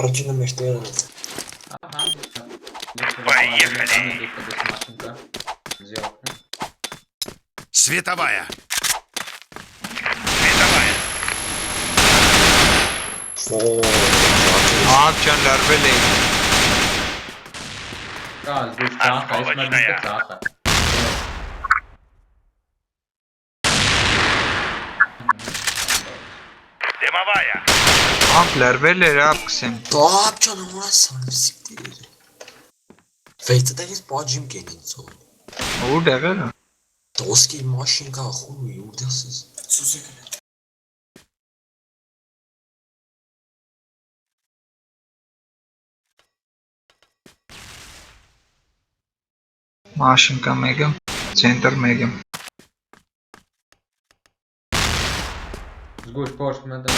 Առաջինը մեր տեղը։ Поехали! Световая! Световая! Աղջան լարվել է։ Дымовая! Աղ լարվել էր ապքսեմ։ Աղջան ուրասան սիկտիր։ Վեյցը դեղից պաջիմ կենինցով։ Ուր դեղել է։ Դոսկի մաշինկա խուրի ուրդասыз։ Սուսեկել է։ Մաշինկա մեկը, ցենտր մեկը։ Զգույշ պոշտ մետը։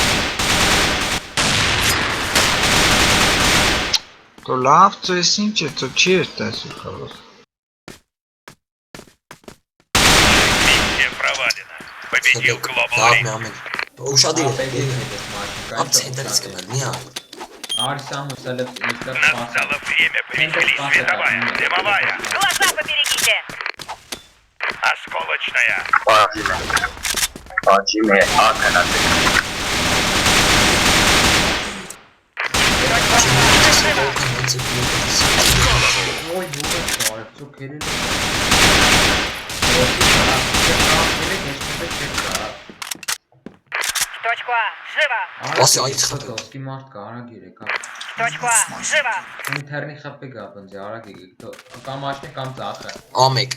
То լավ ծես ինչ է, ծո չի էր տասու խավով։ Миссия провалена. Победил Global Ring. Ուշադիր է։ Ապ ցենտրից կմել, մի այլ։ Արի Սամու սելև իստեղ Настало время повесели Световая! Дымовая! Глаза поберегите! Осколочная! Паджиме ականατε Ոյ յուղը շարեցու կերել Точку А, живо! Ասի այդ խփը։ Ոսկի մարդ կա, արագ երեք Точку А, живо! Ունի թերնի խպի գա բնձի, արագ եկեք Կամ աշնի կամ ծախը Ամեկ։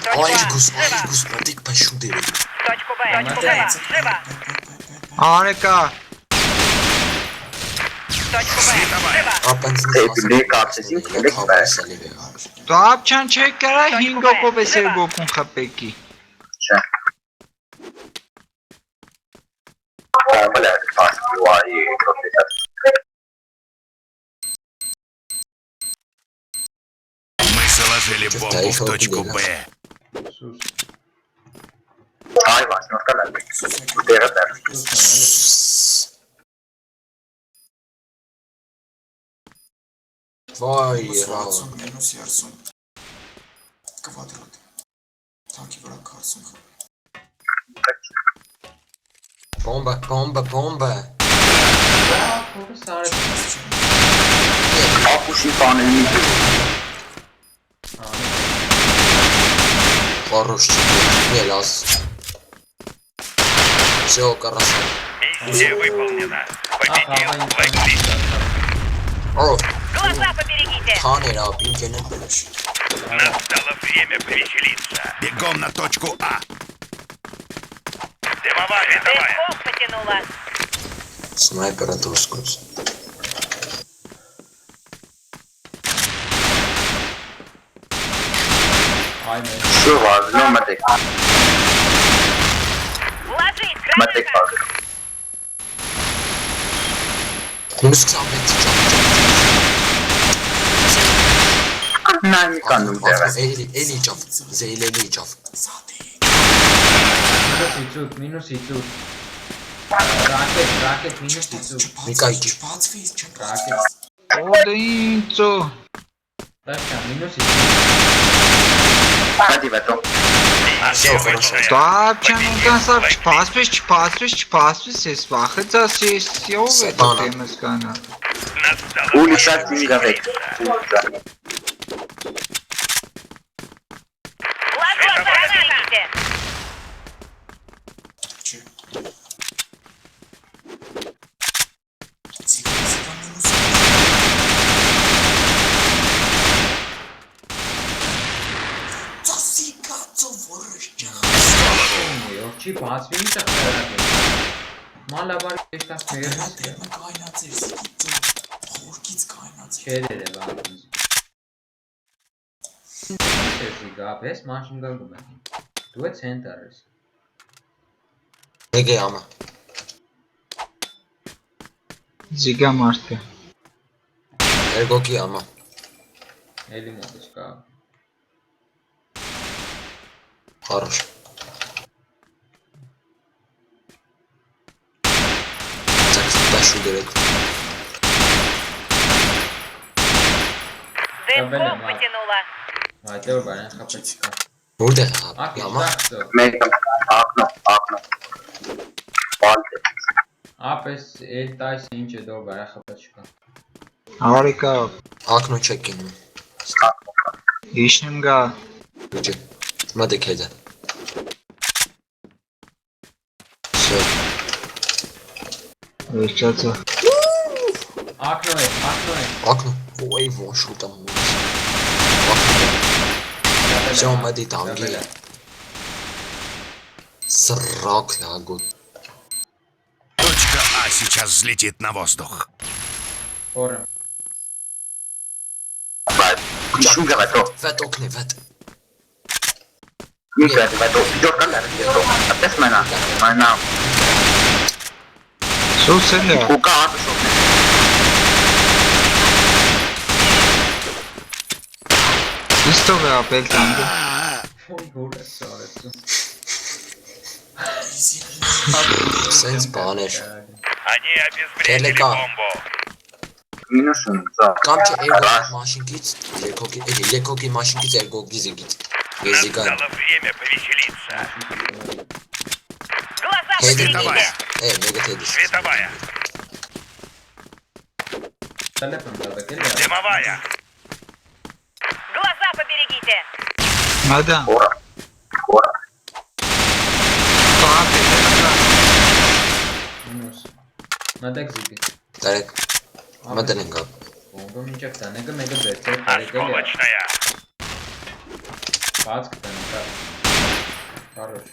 Точку А, Այրգուս, живо! այրգուս, մոտիկ պաշու դերը։ Точку Б, живо! Արեկա, Точку Б, живо! Ապենց Էպիլի կապսեսին կելեք բայս դու ապչան չէ կարա 5 հոգով ես էր գոպուն խպեկի։ Չէ Բլա պասի վայի պրոֆեսոր Мы заложили бомбу в точку Б. Սուս Այ մասնոր կանալ դերը դեր Վայ, Սուրացում, մենուս 30 կվադրոտ թանքի վրա 40 Բոմբա, բոմբա, բոմբա։ Ահ, սարը ապուշի պանելի Хорош, елас. Все, караса. Миссия выполнена. Победил Blacklist. О, Глаза поберегите! Танера, пинкене. Настало время повеселиться. Бегом на точку А. Дымовая, давай. Дымков потянула! Снайпера тускус. Այ մեր շու վազնում մտեք Ложись, մտեք граната! վազնում Minus 26 նայմի կանում դերը Էլի ճավ, զեյլելի ճավ։ մինուս 50 Ռակետ մինուս 50 Միկայջի։ Չբացվի, չբացվի Ռակետ Ոդը ինձո։ Տաշա մինուս 50 մտի վետո Миссия выполнена. Դու ապչան ունկասավ չպասվես ես վախեցաս ես ով է դեմս կանա։ Настало ու время լիսատ ինգավեք Глаза поберегите! Չէ Ցիկա մենուս Ծասիկա ծովորշ ջա Չի բացվի ինչ է խրակել Մալաբարի եշտաս մերնս Դերմը կայնած էր սիկի ծով Խորքից կայնած էր Չերեր է բանքից Չեսի գապ ես մաշին գալում է Դու է ցենտար ես Եկե ամա։ Զիգա մարդը։ Երգոքի ամա։ Էլի մոտս կա Хорош։ Բաշու դրեք։ Дымком потянула. Այդտեղ բարեն խապեցիկա։ Որտեղ է, Ակի ямա։ շախսո։ Մեկ ակնո։ Բալտ։ Ապես էլ տայս ինչ է դող բարեն խապեցիկա։ Արիկա, Ակնո չեք գնում։ իշնեմ գա։ Բիջի։ Մադեք հետը։ Всё։ Վերջացա։ Ակնո է։ Ակնո։ Ոյ ոშու там։ Всё, մադի տանգի։ Срок лягут. Точка А сейчас взлетит на воздух. Խորը։ Քիշուն գավատո։ Վետ օգնի, վետ։ Նիկա գավատո։ Դորկան դարձո։ Ապես մնա։ Սուսելը։ Ուկա ատսոն։ Իստով է ապել տանգը։ Ոյ գորը սարեցու։ Սենց բաներ։ Они обезвредили Телека. бомбу. Մինուս ունցա։ Կամ չէ երկու մաշինկից, երկոքի մաշինկից երկոքի զիգից։ Եզիկա։ Настало время повеселиться. Глаза Հետը Световая. поберегите. մեգա թեդիս։ Световая. Տելեփոն դատակել է։ Дымовая. Глаза поберегите. Մադա։ Օրա։ Պապի դերակա։ Մինուս։ Մադակ զիպի։ Տարեք, մտեն ենք գապ։ Բոմբը մինչև տանեկը մեկը բերցել տարեկել է։ Осколочная. Բաց կտանեկա։ Хорош։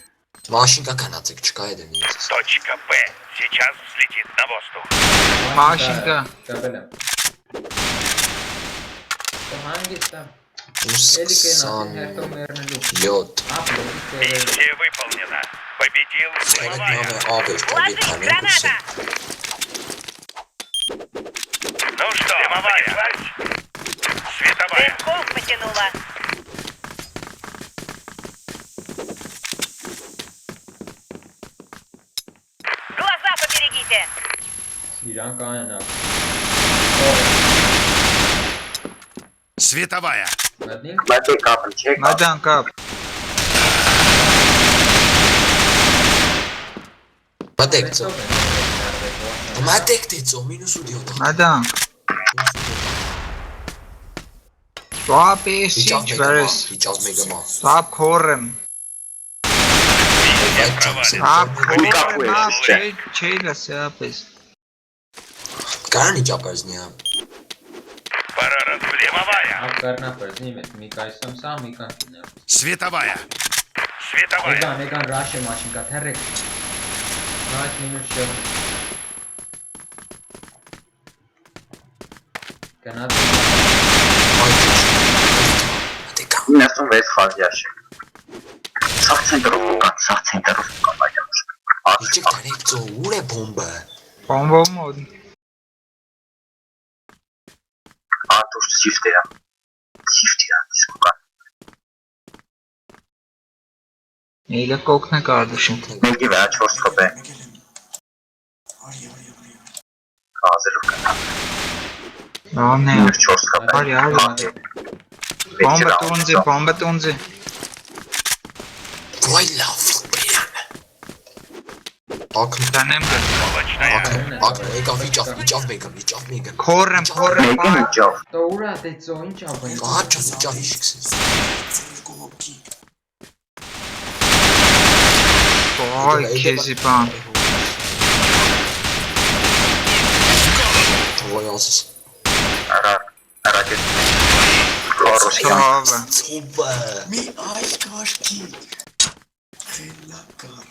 Մաշինկա կանացեք չկա է դեմ ինձ։ Точка Б сейчас взлетит на воздух. Մաշինկա։ Կապել եմ։ Հանգիստ է։ Ուրս Էլիկը նասին հերտով մերնելու։ 7 Ապլոքի տեղել։ Миссия выполнена. Победил Երեք Дымовая. նամը ավեր տալի Ложись, տանենք граната. ուսը։ Ну что, Дымовая. Световая. Дымком потянула. Глаза поберегите. Իրան կան է։ Световая. Մատնին Մատե կապն չեք։ Մադան կապ։ Մատեք ծո։ Մատեք տեցո մինուս 8 Մադան։ Պապի Իջավ սիչ մեգա վերես։ իջավ մեգա մա։ Պապ քորեմ։ Миссия провалена. Պապ քորեմ, կապու է, պապ չէ։ չի լսի ապես։ Կարան իջապազնիա։ Пора Дымовая. ապ կարնա պրզնի մի կայսամ սա մի կան կինը։ Световая. Световая. Մեգան ռաշը մաշին կա թերեք։ Նայց մինուս շը։ Կանատ Մատեկա։ 96 խազյաշ։ Սաղ ցենտրով կան այդամուշ։ Իջեք տարեք ծո ուր է բոմբը։ Բոմբոմոդ։ Ատուշ շիֆտերա։ Շիֆտիա դիսկոկա։ Իլը կոկնը կարդուշին։ Մեկի վրա 4 խոպե։ Արի։ Խազելով կան։ Նամն է։ 4 խոպե։ Արի, արի։ Բոմբը տունձի։ Ոյ լավ բերան։ Ակն Տանեմ գ։ Осколочная. ակն եկավ իջավ մեգա։ Քորեմ, Մեկի պապ։ միջով։ Տո ուրա դեցո ինչ ապեն։ Ահա իջավ իշքսես։ Կողոքի։ Ոյ, քեզի բան։ Ոյ ասես։ Արագ։ Խորոշ։ Սովը։ Ծոբը։ Մի այլ կաշքի։ Խելակար։